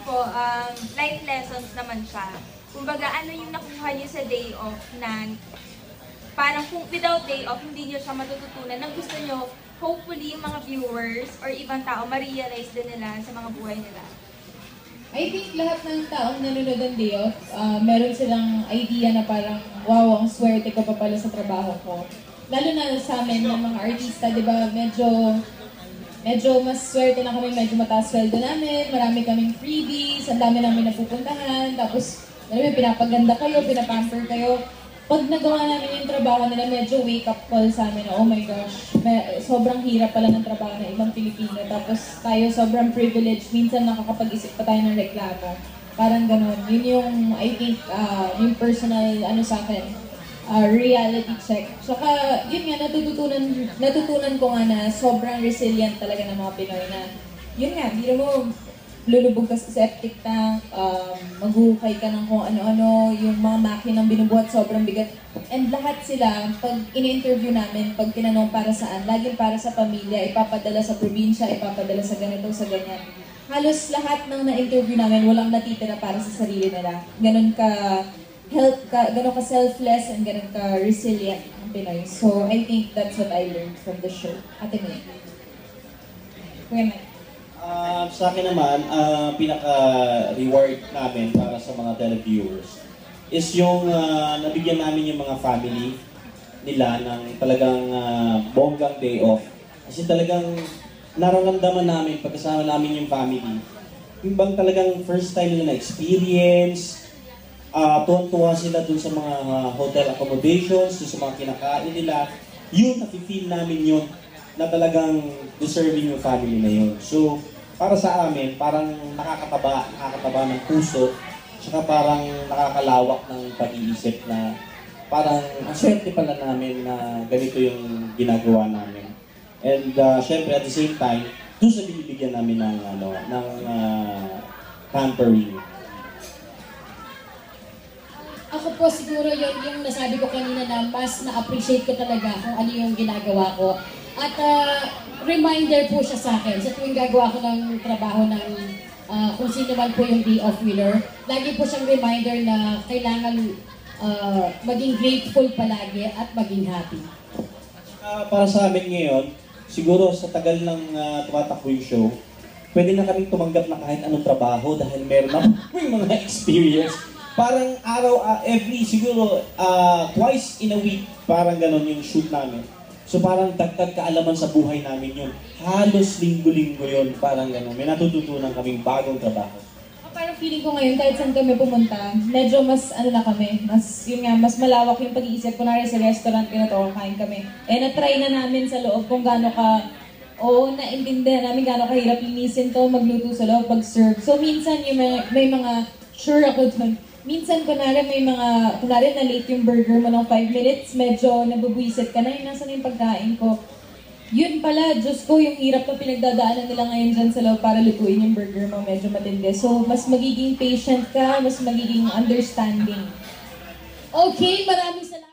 po, life lessons naman siya. Kumbaga, ano yung nakuha niyo sa day off na parang kung without day off, hindi niyo siya matututunan na gusto niyo, hopefully, yung mga viewers or ibang tao, ma-realize din nila sa mga buhay nila. I think lahat ng taong nanonood ng day off, meron silang idea na parang, wow, ang swerte ko pa pala sa trabaho ko. Lalo na sa amin, ng mga artista, di ba, medyo mas swerte na kami, medyo mataas sweldo namin, marami kaming freebies, ang dami namin napupuntahan, tapos, pinapaganda kayo, pinapamper kayo. Pag nagawa namin yung trabaho nila, medyo wake-up call sa amin, oh my gosh, sobrang hirap pala ng trabaho ng ibang Pilipino. Tapos tayo sobrang privileged, minsan nakakapag-isip pa tayo ng reklamo. Parang ganun. Yun yung, I think, yung personal, sa akin, reality check. Saka, yun nga, natutunan ko nga na sobrang resilient talaga ng mga Pinoy na, yun nga, hindi mo, lulubog ka sa septic tank, maghuhukay ka ng kung ano-ano, yung mga makinang binubuhat sobrang bigat. And lahat sila, pag ini-interview namin, pag tinanong para saan, laging para sa pamilya, ipapadala sa probinsya, ipapadala sa ganito, sa ganyan. Halos lahat ng na-interview namin, walang natitira para sa sarili nila. Ganun ka selfless and ganun ka resilient ang Pinoy. So I think that's what I learned from the show. Ate May. Kuya Mike. Sa akin naman, pinaka-reward namin para sa mga televiewers is yung nabigyan namin yung mga family nila ng talagang bonggang day off. Kasi talagang nararamdaman namin, pagkasama namin yung family, yung bang talagang first time nila na-experience, tuwan-tuwa sila dun sa mga hotel accommodations, dun sa mga kinakain nila, yun, nafe-feel namin yun na talagang deserving yung family na yun. So, para sa amin, parang nakakataba ng puso, tsaka parang nakakalawak ng pag-iisip na parang ang swerte pala namin na ganito yung ginagawa namin. And syempre at the same time, doon sa binibigyan namin ng pampering. Ako po siguro yung nasabi ko kanina na mas na-appreciate ko talaga kung ano yung ginagawa ko. At reminder po siya sa akin sa tuwing gagawa ko ng trabaho ng kung sino man po yung day off winner. Lagi po siyang reminder na kailangan maging grateful palagi at maging happy. Para sa amin ngayon, siguro sa tagal ng tumatakbo yung show, pwede na kaming tumanggap na kahit anong trabaho dahil meron na kaming mga experience. Parang siguro twice in a week, parang ganon yung shoot namin. So parang dagdag kaalaman sa buhay namin yun. Halos linggo-linggo yun, parang gano'n. May natututunan kaming bagong trabaho. Parang feeling ko ngayon, kahit saan kami pumunta, medyo mas na kami, mas malawak yung pag-iisip. Kunwari sa restaurant, kain kami. Na-try na namin sa loob kung gaano naintindihan namin gaano kahirap linisin to, magluto sa loob, pag-serve. So minsan yung may mga, sure ako dun, minsan, kunwari na late yung burger mo ng 5 minutes, medyo nabubuisit ka na, nasa na yung pagkain ko. Yun pala, Diyos ko, yung hirap na pinagdadaanan nila ngayon dyan sa loob para lutuin yung burger mo, medyo matindi. So, mas magiging patient ka, mas magiging understanding. Okay, maraming salamat.